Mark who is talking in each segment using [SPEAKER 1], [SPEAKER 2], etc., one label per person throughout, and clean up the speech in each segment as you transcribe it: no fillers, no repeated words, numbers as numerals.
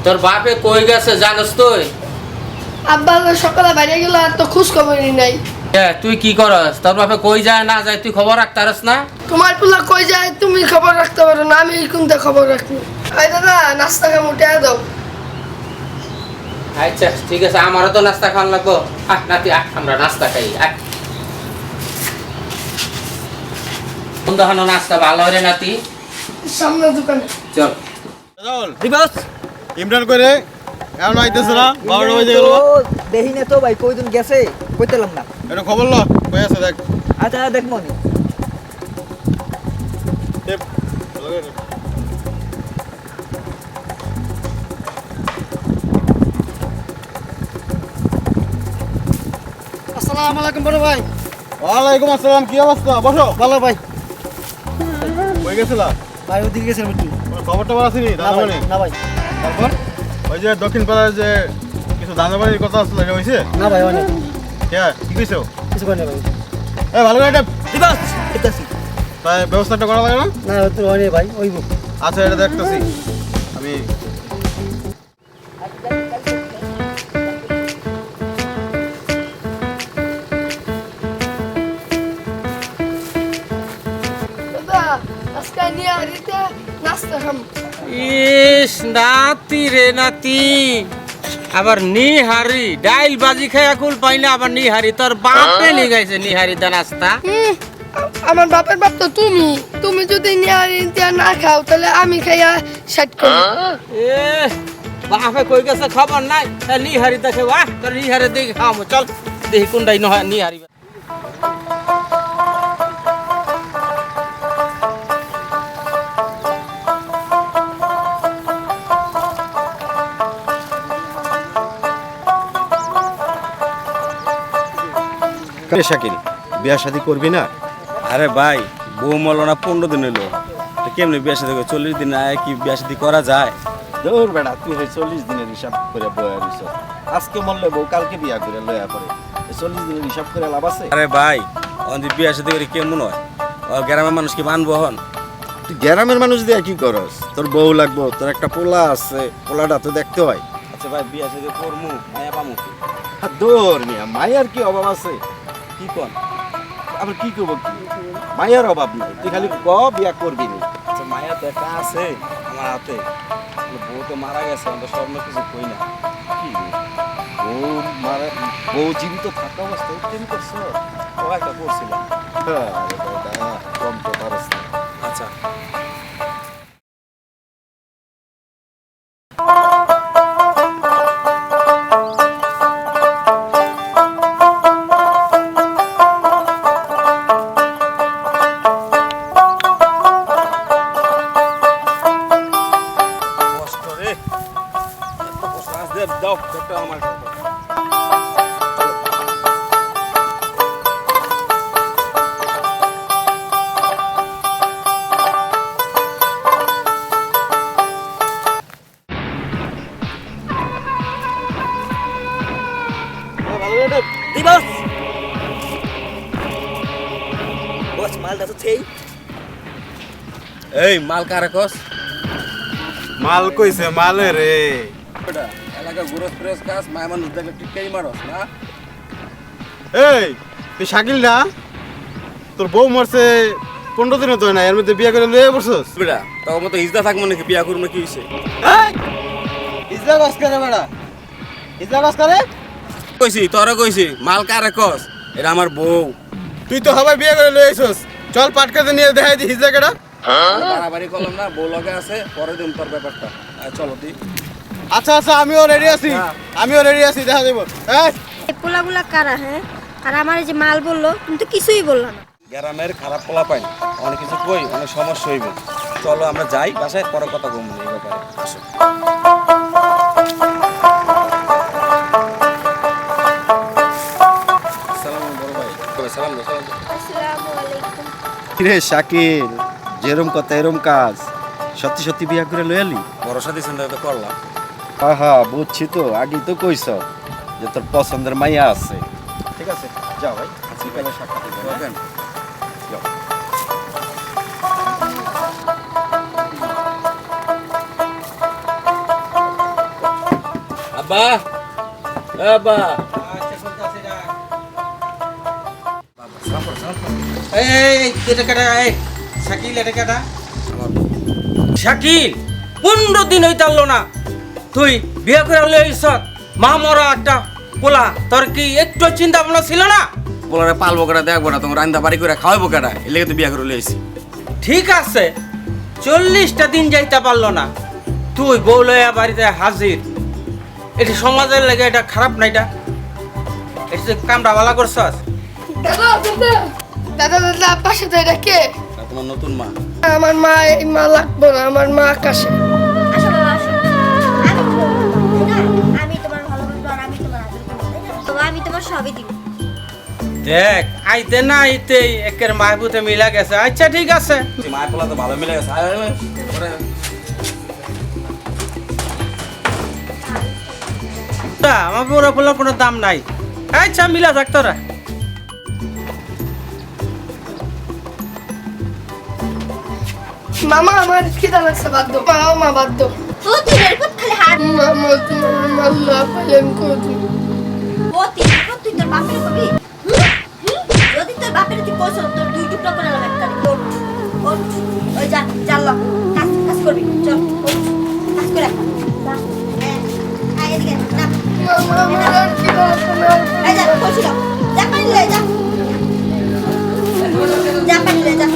[SPEAKER 1] তোর বাপে কই গেছে জানোস তুই?
[SPEAKER 2] আব্বা সকালে বাইরে গেল আর তো খোঁজ খবরই নাই।
[SPEAKER 1] তুই কি করস? তোর বাপে কই যায় না যায় তুই খবর রাখতে পারস না?
[SPEAKER 2] তোমার পোলা কই যায় তুমি খবর রাখতে পারো না, আমি কোনটা খবর রাখবো? আই দাদা নাস্তা খাম উঠে দাও।
[SPEAKER 1] আচ্ছা ঠিক আছে, আমারও তো নাস্তা খাওয়ান লাগবো। নাতি আমরা নাস্তা খাই। কোন নাস্তা ভালো রে নাতি?
[SPEAKER 2] সামনে দোকানে
[SPEAKER 1] চল।
[SPEAKER 3] দিবস ইমরান করে এমন আইতেছে না, 12টা বাজে গেল।
[SPEAKER 4] দেখি না তো ভাই, কইদিন গেছে কইতেলাম না।
[SPEAKER 3] এটা খবর ল, কই আছে দেখ।
[SPEAKER 4] আচ্ছা দেখবো নি।
[SPEAKER 2] আসসালামু আলাইকুম বড় ভাই।
[SPEAKER 3] ওয়ালাইকুম আসসালাম, কি অবস্থা? বসো।
[SPEAKER 2] ভালো ভাই।
[SPEAKER 3] কই গেছিলা?
[SPEAKER 2] ভাই ওদিকে গেছেন বুঝলি?
[SPEAKER 3] কোনো খবর টবর আসেনি? দাদাবাড়ি?
[SPEAKER 2] না ভাই।
[SPEAKER 3] তারপর ওই যে দক্ষিণ পাড়ায় যে কিছু দাদাবাড়ির কথা আসছিল, এটা হয়েছে?
[SPEAKER 2] না ভাই অনেক
[SPEAKER 3] হ্যাঁ, কি কইছো?
[SPEAKER 2] কিছু করে ভাই।
[SPEAKER 3] ভালো করে এটা
[SPEAKER 4] দিবস এটাছি।
[SPEAKER 3] তাই ব্যবস্থাটা করা লাগে না?
[SPEAKER 2] না তো অনেক ভাই ওইব।
[SPEAKER 3] আচ্ছা, এটা দেখতেছি আমি।
[SPEAKER 2] দাদা আজকে নিয়ে আরিতে নাস্তা খাম।
[SPEAKER 1] ইস নাতি রে নাতি, আবার নিহারি ডাইল বাজি খাইয়া কুল পাই না, আবার নিহারি তোর বাপে লিগাইছে নিহারি দা নাস্তা।
[SPEAKER 2] আমার বাপের বাপ তো তুমি যদি নিয়ে আরিতে না খাও তাহলে আমি খাইয়া সেট করি।
[SPEAKER 1] এ বাপে কই গেছে খবর নাই, নিহারি দেখে বাহ তোর নিহারি দেখে খাওয়াবো। চল দেখি কোনটাই নহয় নিহারি।
[SPEAKER 3] শাকিল, বিয়া শাদি করবি না?
[SPEAKER 5] আরে ভাই, বউ মরলো না 15 দিন হইলো, তো কেমনি বিয়া শাদি 40 দিন আয় কি বিয়া শাদি করা যায়?
[SPEAKER 3] দৌড় বেড়া, তুই 40 দিনের হিসাব করে বয়া দিছ। আজকে মরলে বউ কালকে বিয়া করে লয়া পড়ে, 40 দিনের হিসাব করে লাভ আছে?
[SPEAKER 5] আরে ভাই, অন বিয়া শাদি করে কেমন হয়? গ্রামের মানুষ কি মানবো হন?
[SPEAKER 3] তুই গ্রামের মানুষ দিয়ে কি করস? তোর বউ লাগবো, তোর একটা পোলা আছে, পোলাটা তো দেখতে হয়।
[SPEAKER 5] আচ্ছা ভাই, বিয়া শাদি করমু মায়া পামু কি?
[SPEAKER 3] দৌড় মিয়া, মায়ের কি অভাব আছে?
[SPEAKER 5] কি কন?
[SPEAKER 3] আবার কি করবো? কি মায়ের অভাব নাই, তুই খালি ক বিয়া করবি না।
[SPEAKER 5] আচ্ছা মায়া তো একটা আছে আমার হাতে, বউ তো মারা গেছে, আমরা সব না কিছু কই না।
[SPEAKER 3] কি বউ মারা, বউ জীবিত থাকা অবস্থায় প্রেম করছো?
[SPEAKER 5] ও একটা করছিলাম।
[SPEAKER 3] আরে বেটা, কম তো পারস না।
[SPEAKER 5] আচ্ছা কষ্ট রে, এত কষ্ট আজ দে দাও একটা আমার।
[SPEAKER 4] দিবস বস মালটা তো থেই।
[SPEAKER 5] এই মাল কারে কস?
[SPEAKER 3] মাল কইছে মালে রে।
[SPEAKER 5] বেটা এলাকা গুরস প্রেস কাজ মায়া মানুষ দেখে টিকাই মারস না?
[SPEAKER 3] এই তুই শাকিল না? তোর বউ মরছে 15 দিনও তো না, এর মধ্যে বিয়া করে লয়ে বসছস?
[SPEAKER 5] বেটা তখন মতো ইজদা থাকবো নাকি, বিয়া করবো কি হয়েছে?
[SPEAKER 3] ইজা বাস করে বেড়া, ইজা বাস করে।
[SPEAKER 5] কইছি তোরা কইছি মাল কারে কস? এটা আমার বউ।
[SPEAKER 3] তুই তো সবাই বিয়ে করে লয়ে আইছস, চল পাটকাতে নিয়ে দেখাই দি হিজা কেডা।
[SPEAKER 5] বাড়াবাড়ি করলাম না, বউ লগে আছে, পরে দিন তোর ব্যাপারটা। চলো তুই।
[SPEAKER 3] আচ্ছা আচ্ছা, আমিও রেডি আছি, আমিও রেডি আছি, দেখা দেব।
[SPEAKER 6] এই পোলাগুলা কারা? হ্যাঁ, আর আমার এই যে মাল বললো কিন্তু কিছুই বললো না।
[SPEAKER 5] গ্রামের খারাপ পোলা পাই, অনেক কিছু কই, অনেক সমস্যা হইব। চলো আমরা যাই বাসায়, পরে কথা বলবো এই ব্যাপারে। আসো। সালাম বড় ভাই, সালাম দো, সালাম দো।
[SPEAKER 6] আসসালামু আলাইকুম।
[SPEAKER 3] কিরে শাকিল, যেরম কথা এরম কাজ, সত্যি সত্যি বিয়া করে লয়ে আলি?
[SPEAKER 5] ভরসা দিয়েছেন তো করলাম।
[SPEAKER 3] আহা বুঝছি তো, আগেই তো কইছ যে তোর পছন্দের মাইয়া আছে। ঠিক আছে, যাও ভাই, বিকালে সাক্ষাৎ হবে।
[SPEAKER 5] দেখেন
[SPEAKER 3] যাও।
[SPEAKER 5] আব্বা আব্বা
[SPEAKER 1] শাকিল 15 দিন হইতারলো না তুই বিয়ে করে হলে মা মরা একটা পোলা তোর কি একটু চিন্তা ভাবনা ছিল না?
[SPEAKER 5] বলারে পালবো কেটা দেখবো না তোমার রান্না বাড়ি করে খাওয়াবো কেটা এর লেগে তো বিয়া করে লইছি।
[SPEAKER 1] ঠিক আছে 40টা দিন যাইতে পারলো না তুই বউ লইয়া বাড়িতে হাজির, এটা সমাজের লেগে এটা খারাপ না? এটা এটা কামটা ভালো করছস?
[SPEAKER 2] দাদা দাদা দাদা দাদা পাশে তো এটা কে?
[SPEAKER 5] আর তোমার নতুন মা
[SPEAKER 2] আমার মা, এই মা লাগবো না, আমার মা আকাশে।
[SPEAKER 6] আসো বাবা আসো। আমি তোমার ভালোবাসবো আর আমি তোমার আদর করবো, তাই না? বাবা আমি তোমার সবই দিব।
[SPEAKER 1] দেখ আইতে না আইতেই একের মাহবুতে মিলা গেছে। আচ্ছা ঠিক আছে,
[SPEAKER 5] মায়ের পোলা তো ভালো মিলে গেছে। আয়, আয়, আয়। ওরে,
[SPEAKER 1] তা, আমার বড় পোলার কোনো দাম নাই। আচ্ছা মিলা থাক তোরা।
[SPEAKER 2] মামা আমার খিদা লাগছে, বাধ্য মা বাধ্য।
[SPEAKER 6] ও তুই এরকম খালি হাত
[SPEAKER 2] মামা তোমার মাল্লা পাইলে আমি করে দিব।
[SPEAKER 6] ও তুই এরকম তুই তোর বাপের কবি যদি তোর বাপের তুই কইছ তোর 2 টুকরা করে লাগাই তারি ওঠ ওঠ ওই যা চাল কাজ কাজ করবি চল ওঠ কাজ করে যা আয় এদিকে না
[SPEAKER 2] মামা আমার আর খিদা লাগছে না।
[SPEAKER 6] এই যা কইছিল যা পানি লয়ে যা যা পানি লয়ে যা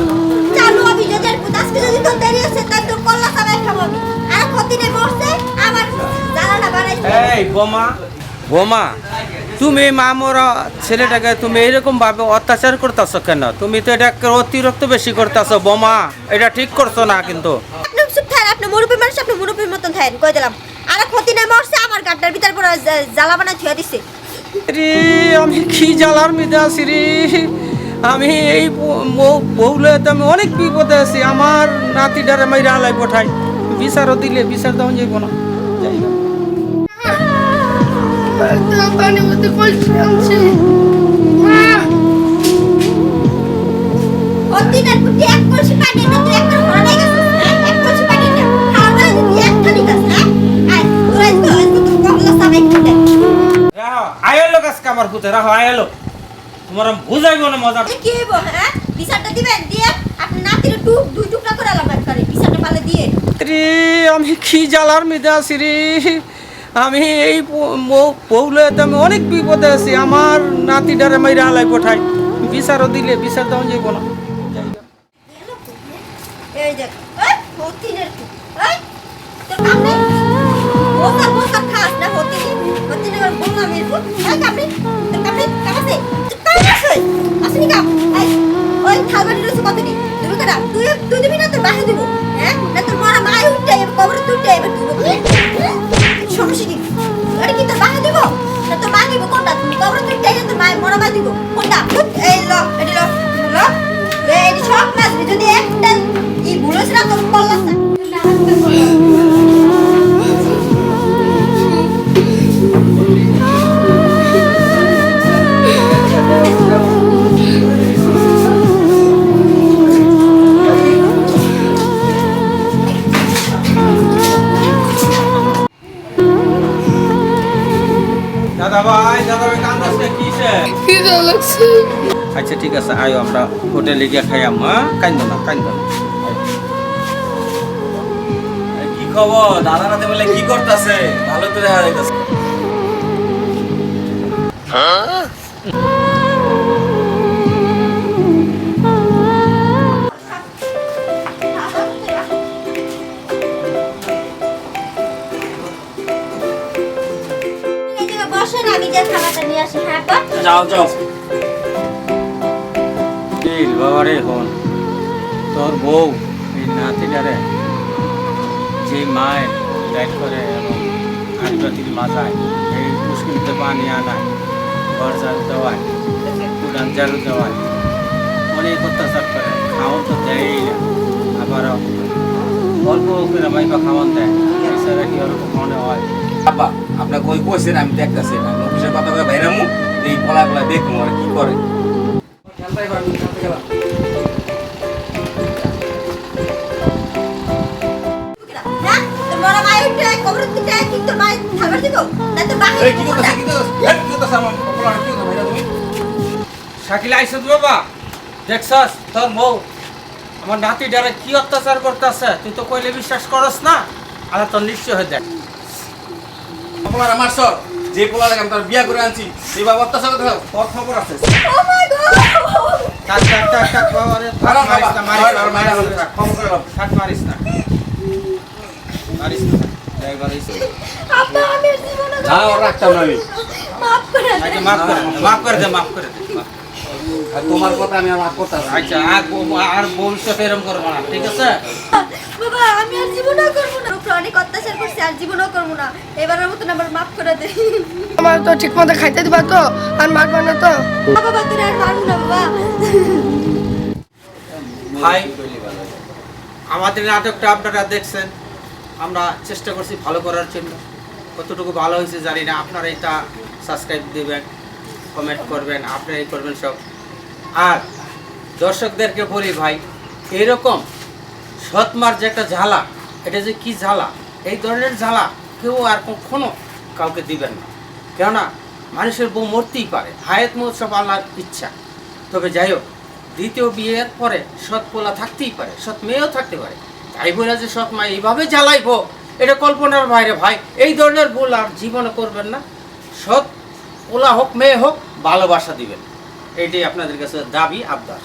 [SPEAKER 6] চালু আমি যদি আজকে যদি তোর দেরি আছে তাই তোর কল্লা সাবাই খাবো আমি আর কতদিনে মরছে আমার জ্বালাটা বাড়াইছে
[SPEAKER 1] এই বোমা বোমা, তুমি মামর ছেলেটাকে তুমি এরকম ভাবে অত্যাচার করতেছো কেন? তুমি তো এটা অতিরিক্ত বেশি করতেছো বোমা, এটা ঠিক করছো না কিন্তু।
[SPEAKER 6] আপনি চুপ থাকেন, আপনি মুরব্বী মানুষ, আপনি মুরব্বীর মতন থাকেন, কই দিলাম। আর কতদিনে মরছে আমার গাড্ডার ভিতর পুরো জ্বালা বানায় থুয়া দিছে।
[SPEAKER 1] রে আমি কি জ্বালার মধ্যে আছি রে, আমি এই বউলে তো আমি অনেক বিপদে আছি। আমার নাতিটারে মাইরা হালাই পঠাই, বিচারও দিলে বিচার দেওয়া যাইব না। যাই হোক।
[SPEAKER 2] পানি মধ্যে কলসি আনছি।
[SPEAKER 6] কতদিনের পুটি এক কলসি পানি না তুই একটা ঘরে গেছিস, এক কলসি পানি না খাওয়া না তুই এক থালি গাছ না আয় তোরা তো কল্লা সাবাই খেতে
[SPEAKER 1] রাহো আইলো কাজকে আমার পুতে, রাহো আইলো, তোমার বুঝাইব না মজা।
[SPEAKER 6] কি হইব হ্যাঁ? বিচারটা দিবেন দিয়ে আপনি নাতির 2 টুকরা করে লাগান করে বিচারটা পালে দিয়ে।
[SPEAKER 1] রে আমি কি জ্বালার মধ্যে আছি রে, আমি এই বউলে তো আমি অনেক বিপদে আছি। আমার নাতিটারে মাইরা হালাই পঠাই, বিচারও দিলে বিচার দেওয়া যাইব না। যাই হোক।
[SPEAKER 6] এই দেখ এই কতদিনের এই তোর কামনে ওসা ওসা খাস না কতদিনের বললাম এরকম এই কামনে তোর কামনে কামাছে কামাছে আসনি কাম এই ওই খাবার দিলছ কতদিন তুমি কেডা তুই দিবি না তোর বাহে দিব হ্যাঁ না তোর মরা মাই উঠে এবার কবর তুলতে এবার তুই সমস্যা কি আরে কি তোর বাহে দিব না তোর মা দিব কোনটা তুমি কবর তুলতে তোর মা মরা মা দিব কোনটা এই ল এডি ল ল এই সব মাছ যদি একটা ই ভুলছ না তোর কল্লা
[SPEAKER 1] দাদা ভাই কান্দাসে কিসে?
[SPEAKER 2] খিদা লাগছে।
[SPEAKER 1] আচ্ছা ঠিক আছে, আয়ো আমরা হোটেলে গিয়ে খাইয়াম। হ্যাঁ কাইন্দ না কাইন্দ না।
[SPEAKER 5] এই কি খবর দাদা রাতে বলে কি করতেছে? ভালো তো দেখা যাইতেছে।
[SPEAKER 6] বসেন আমি যে খাবারটা নিয়ে আসি হ্যাঁ পর
[SPEAKER 5] যাও যাও।
[SPEAKER 1] এই বাবারে হন তোর বউ এই নাতিটারে যে মায়ের গাইড করে এবং আদিবাসীর মাথায় এই মুশকিলতে পানি আনায়, ঘর ঝাড়ু দেওয়ায়, উড়ান ঝাড়ু দেওয়ায়, অনেক অত্যাচার করে। খাওয়ান তো দেয়ই না, আবার অল্প করে মাইপা খাওয়ান দেয়। এছাড়া কি ওরকম মনে হয়?
[SPEAKER 5] আব্বা আপনার কই কইছেন আমি দেখতাছি না অফিসের কথা কই বাইরামু এই পলা পলা দেখমু আর কি করে। খেলতাই পারবি খেলতে গেলাম।
[SPEAKER 6] হ্যাঁ তোর মরা মাই উঠে কবর তুলতে কিন্তু মাই খাবার খাবার দিব না তো বাকি
[SPEAKER 5] এই কি করতেছ কি করতেছ কি করতেছ আমার পোলার কি করতেছ ভাইরা তুমি
[SPEAKER 1] শাকিল আইসুদ বাবা দেখছস তোর বউ আমার নাতি ডারে কি অত্যাচার করতেছে তুই তো কইলে বিশ্বাস করস না আর তোর নিশ্চয় হয়ে দেখ
[SPEAKER 5] পোলার আমার সর যে পোলার আমি তার বিয়া করে আনছি সেই বাবা অত্যাচার করতে তোর খবর আছে
[SPEAKER 6] ও মাই গড
[SPEAKER 1] থাক বাবা রে থাক মারিস না মারিস না
[SPEAKER 5] খবর করে দাও
[SPEAKER 1] থাক মারিস না মারিস না ড্রাইভার আইছে
[SPEAKER 6] আপা আমি আর জীবনে
[SPEAKER 5] না ওর রাখতাম না আমি
[SPEAKER 6] মাফ করে দেন।
[SPEAKER 1] আচ্ছা মাফ করে দে মাফ।
[SPEAKER 5] আর তোমার কথা আমি আর মাফ করতাম না।
[SPEAKER 1] আচ্ছা আর ভবিষ্যতে এরকম করবো না ঠিক আছে
[SPEAKER 6] বাবা আমি আর জীবনও করবো না উপরে অনেক অত্যাচার করছি আর জীবনও করবো না এবারের মতন আমার মাফ করে দে
[SPEAKER 2] আমার তো ঠিক মতো খাইতে দিবা তো আর মারবা না তো
[SPEAKER 6] বাবা তোর আর মারবো না বাবা
[SPEAKER 1] ভাই আমাদের নাটকটা আপনারা দেখছেন আমরা চেষ্টা করছি ভালো করার জন্য কতটুকু ভালো হয়েছে জানি না আপনারা এটা সাবস্ক্রাইব দেবেন কমেন্ট করবেন আপনারাই করবেন সব আর দর্শকদেরকে বলি ভাই এরকম সৎমার যে একটা ঝালা এটা যে কি ঝালা এই ধরনের ঝালা কেউ আর কখনো কাউকে দিবেন না কেননা মানুষের বউ মরতেই পারে হায়াত মৌত সব আল্লাহর ইচ্ছা তবে যাই হোক দ্বিতীয় বিয়ের পরে সৎ পোলা থাকতেই পারে সৎ মেয়েও থাকতে পারে তাই বলে যে সৎ মা এইভাবে জ্বালাইবো এটা কল্পনার বাইরে ভাই এই ধরনের ভুল আর জীবনে করবেন না সৎ পোলা হোক মেয়ে হোক ভালোবাসা দিবেন এইটাই আপনাদের কাছে দাবি আবদার